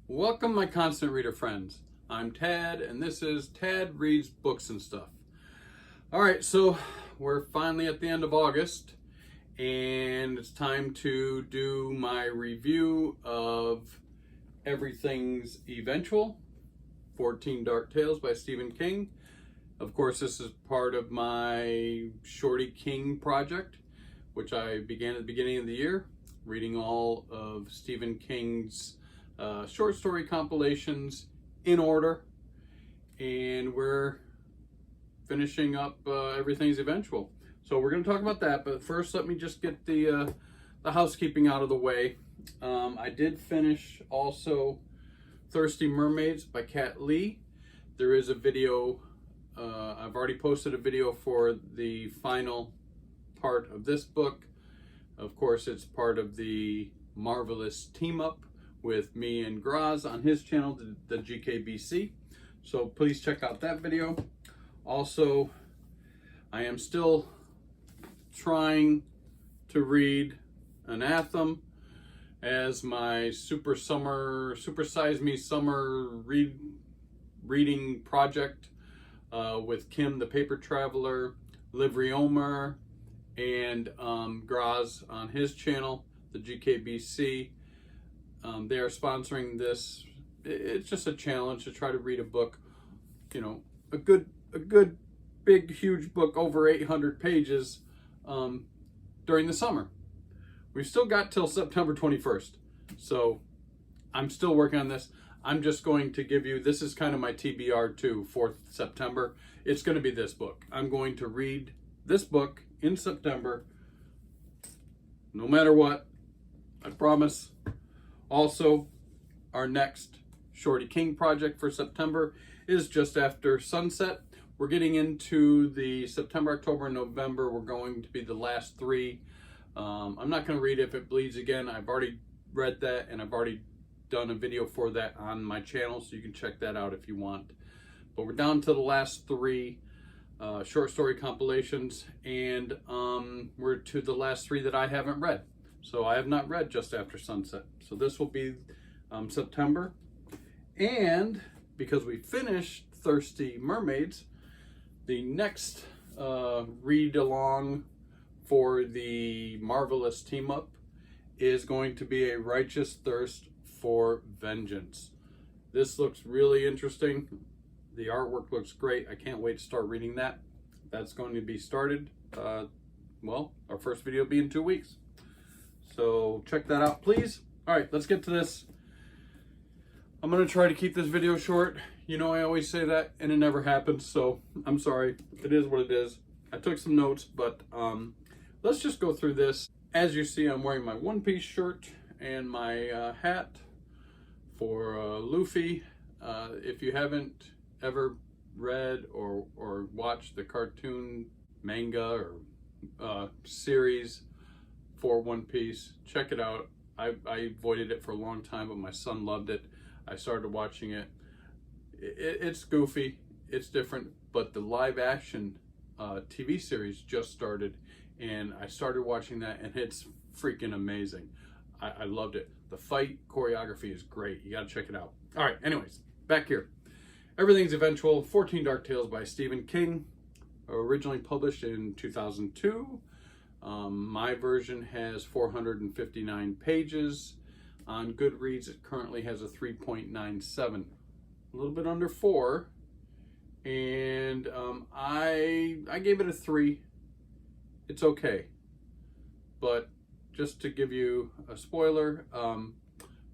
Welcome, my constant reader friends. I'm Tad, and this is Tad Reads Books and Stuff. All right, so we're finally at the end of August, and it's time to do my review of Everything's Eventual, 14 Dark Tales by Stephen King. Of course, this is part of my Shorty King Project, which I began at the beginning of the year, reading all of Stephen King's short story compilations in order, and we're finishing up Everything's Eventual. So we're going to talk about that, but first let me just get the housekeeping out of the way. I did finish also Thirsty Mermaids by Kat Lee. There is a video, I've already posted a video for the final part of this book. Of course, it's part of the marvelous team up with me and Graz on his channel, the GKBC. So please check out that video. Also, I am still trying to read Anathema as my Super Size Me Summer reading project with Kim the Paper Traveler, Livry Omer, and Graz on his channel, the GKBC. They are sponsoring this. It's just a challenge to try to read a book, you know, a good, big, huge book over 800 pages during the summer. We've still got till September 21st. So I'm still working on this. I'm just going to give you, this is kind of my TBR too, 4th September. It's going to be this book. I'm going to read this book in September, no matter what. I promise. Also, our next Shorty King Project for September is just after sunset. We're getting into the September, October, and November. We're going to be the last 3. I'm not going to read If It Bleeds Again. I've already read that, and I've already done a video for that on my channel, so you can check that out if you want. But we're down to the last 3 short story compilations, and we're to the last 3 that I haven't read. So I have not read Just After Sunset. So this will be September. And because we finished Thirsty Mermaids, the next read along for the marvelous team up is going to be A Righteous Thirst for Vengeance. This looks really interesting. The artwork looks great. I can't wait to start reading that. That's going to be started. Well, our first video will be in 2 weeks. So check that out, please. All right, let's get to this. I'm going to try to keep this video short. You know, I always say that, and it never happens, so I'm sorry. It is what it is. I took some notes, but let's just go through this. As you see, I'm wearing my one-piece shirt and my hat for Luffy. If you haven't ever read or watched the cartoon, manga, or series for One Piece, check it out. I avoided it for a long time, but my son loved it. I started watching it. It's goofy, it's different, but the live action TV series just started, and I started watching that, and it's freaking amazing. I loved it. The fight choreography is great. You gotta check it out. All right, anyways, back here. Everything's Eventual, 14 Dark Tales by Stephen King, originally published in 2002. My version has 459 pages. On Goodreads, it currently has a 3.97, a little bit under 4. And I gave it a 3. It's okay. But just to give you a spoiler,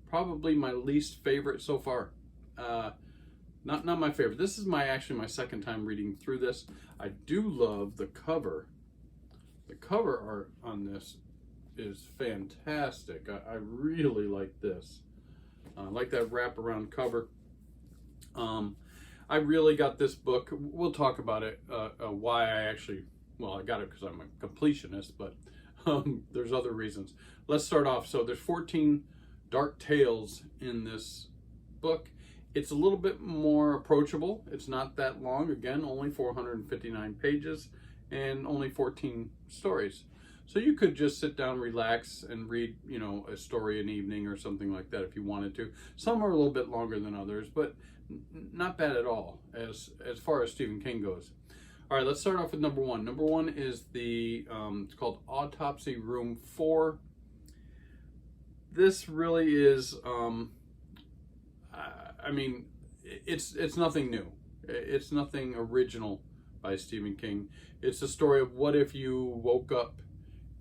probably my least favorite so far. Not my favorite. This is actually my second time reading through this. I do love the cover. The cover art on this is fantastic. I really like this. I like that wraparound cover. I really got this book. We'll talk about it, why I actually, well, I got it because I'm a completionist, but there's other reasons. Let's start off. So there's 14 dark tales in this book. It's a little bit more approachable. It's not that long. Again, only 459 pages and only 14 stories. So you could just sit down, relax, and read, you know, a story an evening or something like that if you wanted to. Some are a little bit longer than others, but not bad at all as far as Stephen King goes. All right, let's start off with number one. Number one is the it's called Autopsy Room 4. This really is, I mean, it's nothing new. It's nothing original by Stephen King. It's a story of what if you woke up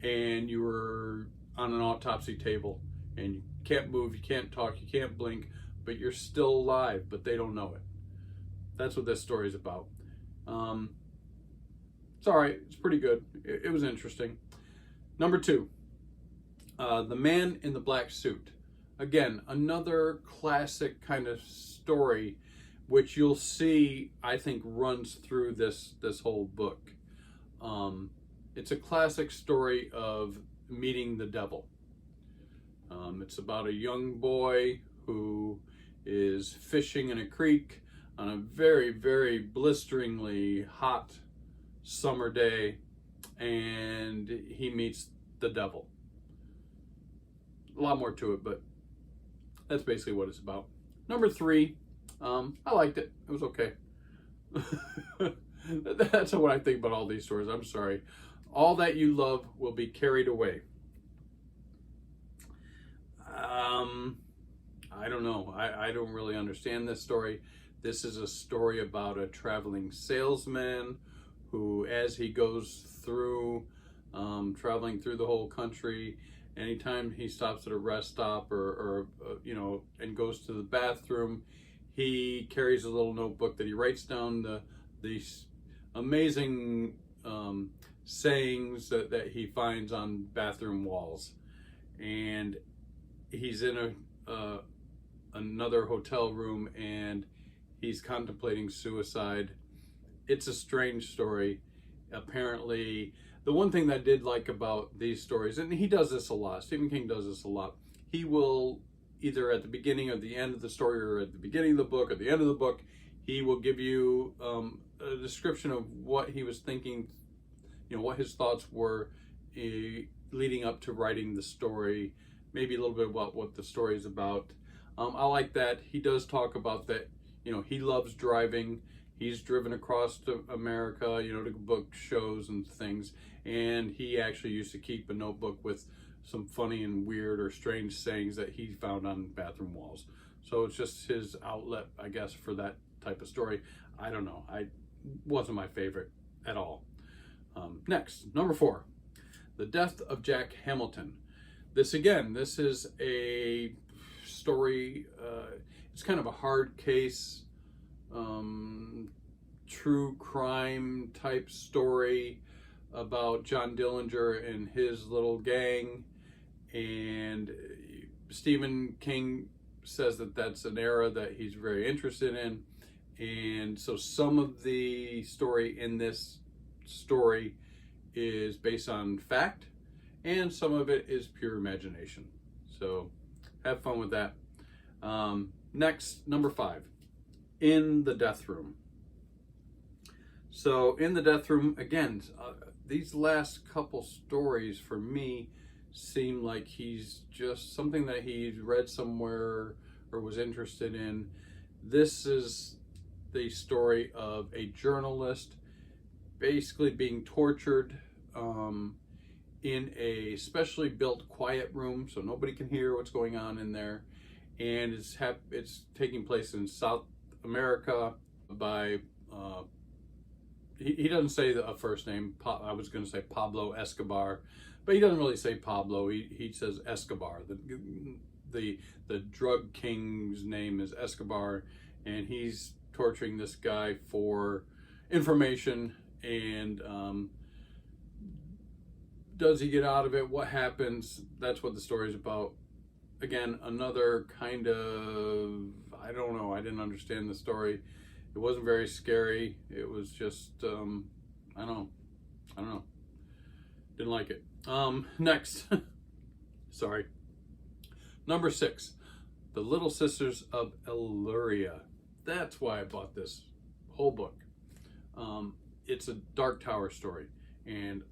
and you were on an autopsy table and you can't move, you can't talk, you can't blink, but you're still alive, but they don't know it. That's what this story is about. It's all right. It's pretty good. It was interesting. Number two, The Man in the Black Suit. Again, another classic kind of story, which you'll see, I think, runs through this whole book. It's a classic story of meeting the devil. It's about a young boy who is fishing in a creek on a very, very blisteringly hot summer day, and he meets the devil. A lot more to it, but that's basically what it's about. Number three, I liked it. It was okay. That's what I think about all these stories. I'm sorry. All that you love will be carried away. I don't know. I don't really understand this story. This is a story about a traveling salesman who, as he goes through traveling through the whole country, anytime he stops at a rest stop or you know, and goes to the bathroom, he carries a little notebook that he writes down these amazing sayings that he finds on bathroom walls. And he's in another hotel room and he's contemplating suicide. It's a strange story. Apparently, the one thing that I did like about these stories, and he does this a lot, Stephen King does this a lot, he will either at the beginning or the end of the story, or at the beginning of the book or the end of the book, he will give you a description of what he was thinking, you know, what his thoughts were leading up to writing the story, maybe a little bit about what the story is about. I like that. He does talk about that, you know, he loves driving. He's driven across to America, you know, to book shows and things. And he actually used to keep a notebook with some funny and weird or strange sayings that he found on bathroom walls. So it's just his outlet, I guess, for that type of story. I don't know. I wasn't my favorite at all. Next, number four, The Death of Jack Hamilton. This is a story, it's kind of a hard case, true crime type story about John Dillinger and his little gang. And Stephen King says that that's an era that he's very interested in. And so some of the story in this story is based on fact, and some of it is pure imagination. So have fun with that. Next, number five, In the Death Room. So In the Death Room, again, these last couple stories for me seem like he's just something that he's read somewhere or was interested in. This is the story of a journalist basically being tortured in a specially built quiet room so nobody can hear what's going on in there. And it's taking place in South America by, he doesn't say a first name. I was going to say Pablo Escobar, but he doesn't really say Pablo. He says Escobar. The drug king's name is Escobar, and he's torturing this guy for information. And does he get out of it? What happens? That's what the story's about. Again, another kind of, I don't know, I didn't understand the story. It wasn't very scary. It was just, I don't know. Didn't like it. Next, sorry. Number 6, The Little Sisters of Illyria. That's why I bought this whole book. It's a Dark Tower story, and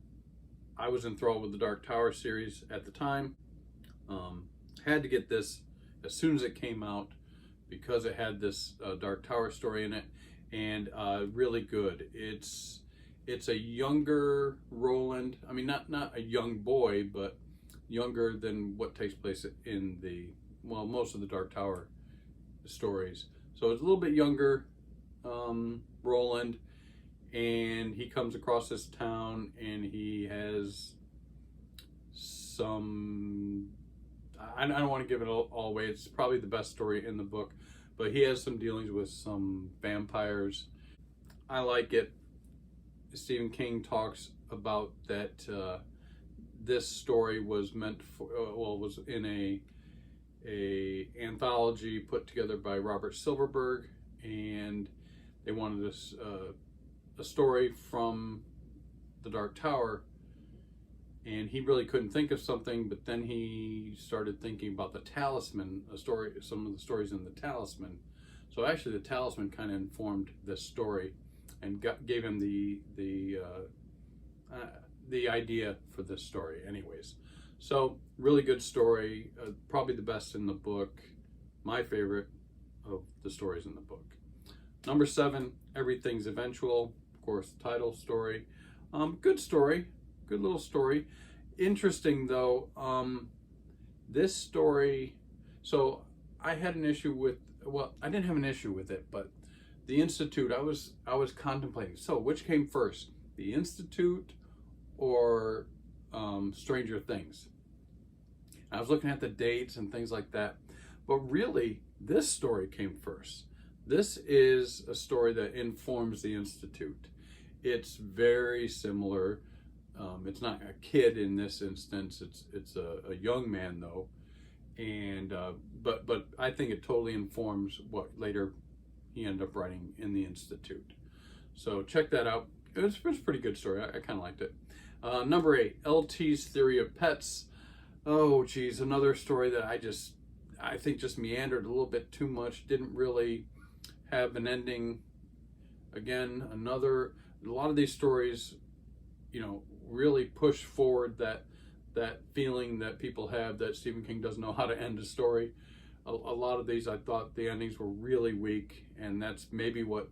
I was enthralled with the Dark Tower series at the time. Had to get this as soon as it came out because it had this Dark Tower story in it, and really good. It's a younger Roland. I mean, not a young boy, but younger than what takes place in most of the Dark Tower stories. So it's a little bit younger Roland, and he comes across this town, and he has some. I don't want to give it all away. It's probably the best story in the book, but he has some dealings with some vampires. I like it. Stephen King talks about that this story was meant for, was in a anthology put together by Robert Silverberg, and they wanted a story from the Dark Tower, and he really couldn't think of something, but then he started thinking about the Talisman, some of the stories in the Talisman. So actually the Talisman kind of informed this story and gave him the idea for this story anyways. So really good story, probably the best in the book, my favorite of the stories in the book. Number 7, Everything's Eventual, of course, the title story. Good story, good little story. Interesting though, this story, so I had an issue with, well, I didn't have an issue with it, but the Institute, I was contemplating, so which came first, the Institute or Stranger Things? I was looking at the dates and things like that, but really this story came first. This is a story that informs the Institute. It's very similar. It's not a kid in this instance. It's a young man though, and but I think it totally informs what later he ended up writing in the Institute. So check that out. It was a pretty good story. I kind of liked it. Number 8, LT's Theory of Pets. Oh geez, another story that I think just meandered a little bit too much. Didn't really have an ending. Again, a lot of these stories, really push forward that feeling that people have that Stephen King doesn't know how to end a story. A lot of these, I thought the endings were really weak, and that's maybe what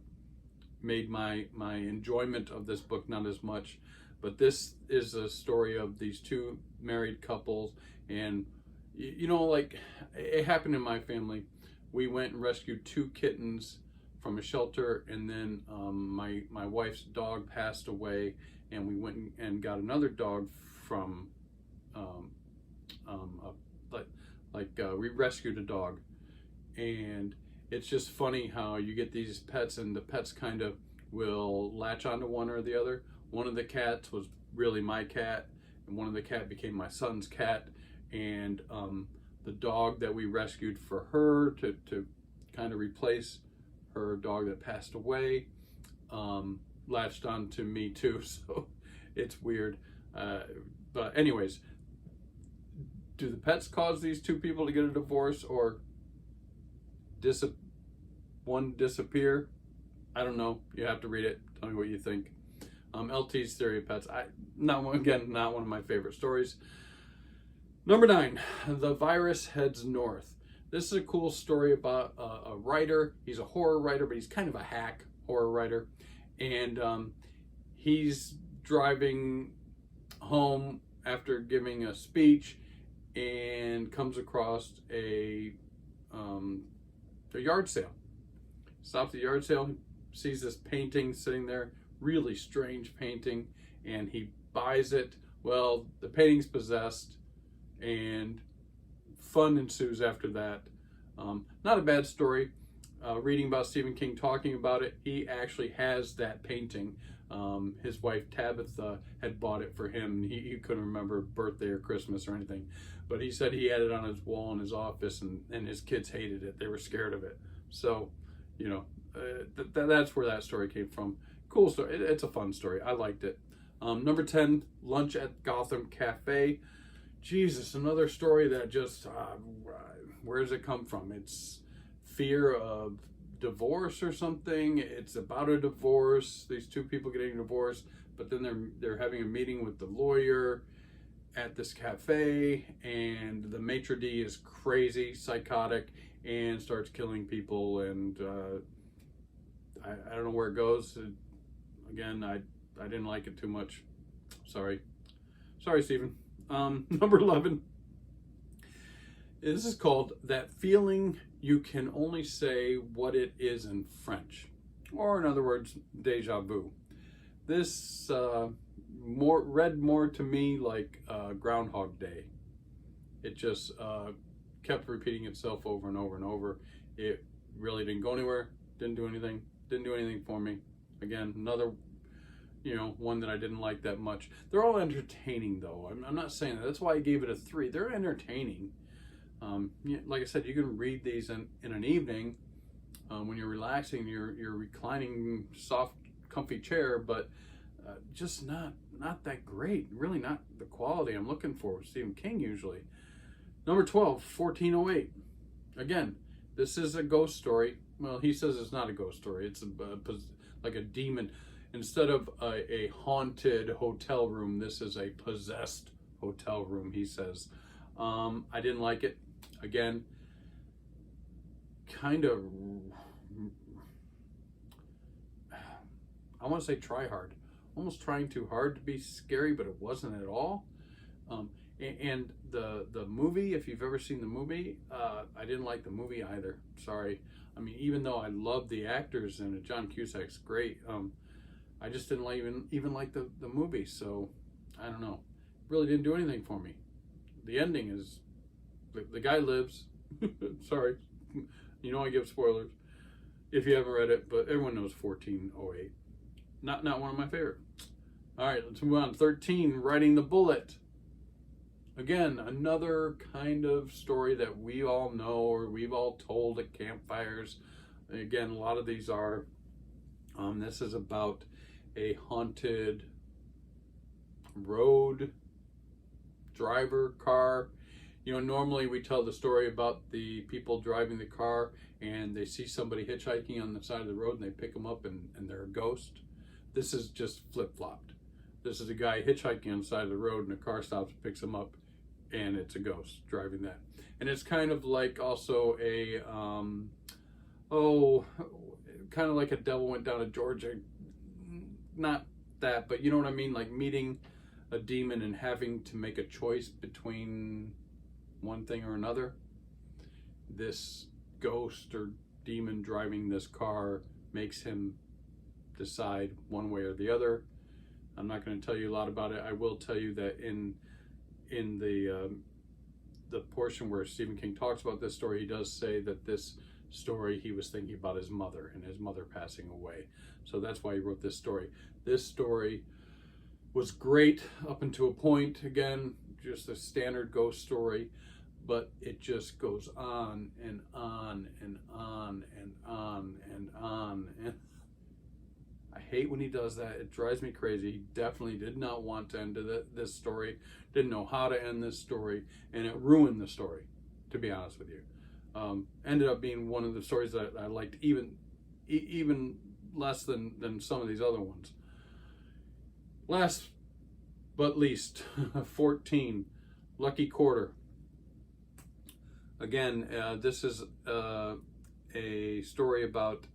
made my enjoyment of this book not as much. But this is a story of these two married couples, and like it happened in my family. We went and rescued 2 kittens from a shelter, and then my wife's dog passed away, and we went and got another dog from we rescued a dog. And it's just funny how you get these pets, and the pets kind of will latch onto one or the other. One of the cats was really my cat, and one of the cat became my son's cat, and the dog that we rescued for her to kind of replace her dog that passed away latched on to me too. So it's weird, but anyways, do the pets cause these 2 people to get a divorce, or one disappear? I don't know. You have to read it. Tell me what you think. LT's Theory of Pets. Not one of my favorite stories. Number 9, The Virus Heads North. This is a cool story about a writer. He's a horror writer, but he's kind of a hack horror writer. And he's driving home after giving a speech and comes across a yard sale. Stops at the yard sale, sees this painting sitting there, really strange painting, and he buys it. Well, the painting's possessed, and fun ensues after that. Not a bad story. Reading about Stephen King talking about it, he actually has that painting. His wife Tabitha had bought it for him. He couldn't remember birthday or Christmas or anything, but he said he had it on his wall in his office, and his kids hated it. They were scared of it. So, that's where that story came from. Cool story. It's a fun story. I liked it. Number 10, Lunch at Gotham Cafe. Jesus, another story that just, where does it come from? It's fear of divorce or something. It's about a divorce, these 2 people getting divorced, but then they're having a meeting with the lawyer at this cafe, and the maitre d' is crazy, psychotic, and starts killing people. And I don't know where it goes. Again, I didn't like it too much. Sorry, Stephen. Number 11. This is called That Feeling You Can Only Say What It Is in French, or in other words, deja vu. This read more to me like Groundhog Day. It just kept repeating itself over and over and over. It really didn't go anywhere. Didn't do anything for me. Again, another one that I didn't like that much. They're all entertaining though. I'm not saying that. That's why I gave it a 3. They're entertaining. Like I said, you can read these in an evening when you're relaxing. You're reclining, soft, comfy chair, but just not that great. Really not the quality I'm looking for with Stephen King usually. Number 12, 1408. Again, this is a ghost story. Well, he says it's not a ghost story. It's like a demon. Instead of a haunted hotel room, this is a possessed hotel room, he says. I didn't like it. Again, kind of, I want to say try hard. Almost trying too hard to be scary, but it wasn't at all. And the movie, if you've ever seen the movie, I didn't like the movie either. Sorry. I mean, even though I love the actors in it, John Cusack's great. I just didn't even like the movie. So I don't know. Really didn't do anything for me. The ending is the guy lives. Sorry, I give spoilers if you haven't read it, but everyone knows 1408. Not one of my favorite. All right, let's move on. 13, Riding the Bullet. Again, another kind of story that we all know or we've all told at campfires. Again, a lot of these are. This is about a haunted road driver car. Normally we tell the story about the people driving the car and they see somebody hitchhiking on the side of the road and they pick them up and they're a ghost. This is just flip-flopped. This is a guy hitchhiking on the side of the road and a car stops and picks him up and it's a ghost driving that. And it's kind of like also a, kind of like A Devil Went Down to Georgia. Not that, but you know what I mean? Like meeting a demon and having to make a choice between one thing or another. This ghost or demon driving this car makes him decide one way or the other. I'm not going to tell you a lot about it. I will tell you that in the portion where Stephen King talks about this story, he does say that this story he was thinking about his mother and his mother passing away. So that's why he wrote this story. This story was great up until a point. Again, just a standard ghost story, but it just goes on and on and on and on and on. And I hate when he does that. It drives me crazy. He definitely did not want to end this story, didn't know how to end this story, and it ruined the story, to be honest with you. Ended up being one of the stories that I liked even less than some of these other ones. Last but least, 14, Lucky Quarter. Again, this is a story about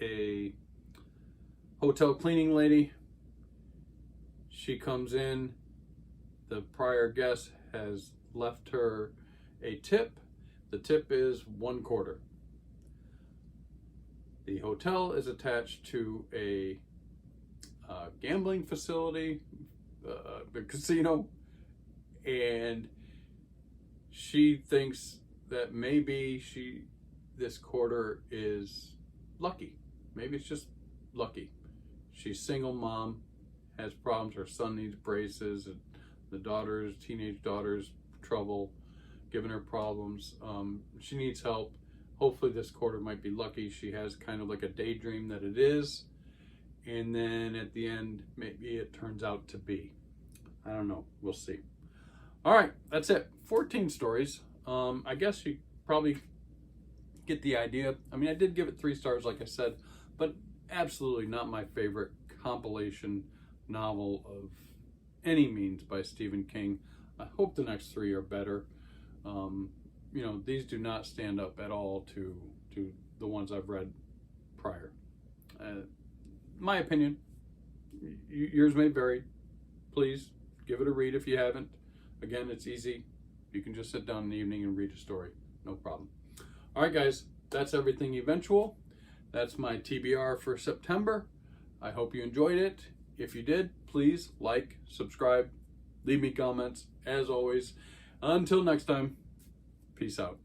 a hotel cleaning lady. She comes in, the prior guest has left her a tip. The tip is $1. The hotel is attached to a gambling facility, the casino, and she thinks that maybe this quarter is lucky. Maybe it's just lucky. She's single mom, has problems. Her son needs braces, and the teenage daughter's trouble, giving her problems. She needs help. Hopefully this quarter might be lucky. She has kind of like a daydream that it is. And then at the end, maybe it turns out to be. I don't know. We'll see. All right, that's it. 14 stories. I guess you probably get the idea. I mean, I did give it 3 stars, like I said, but absolutely not my favorite compilation novel of any means by Stephen King. I hope the next three are better. You know, these do not stand up at all to the ones I've read prior. My opinion. Yours may vary. Please give it a read if you haven't. Again, it's easy. You can just sit down in the evening and read a story. No problem. All right, guys, that's everything Eventual. That's my TBR for September. I hope you enjoyed it. If you did, please like, subscribe, leave me comments. As always, until next time, peace out.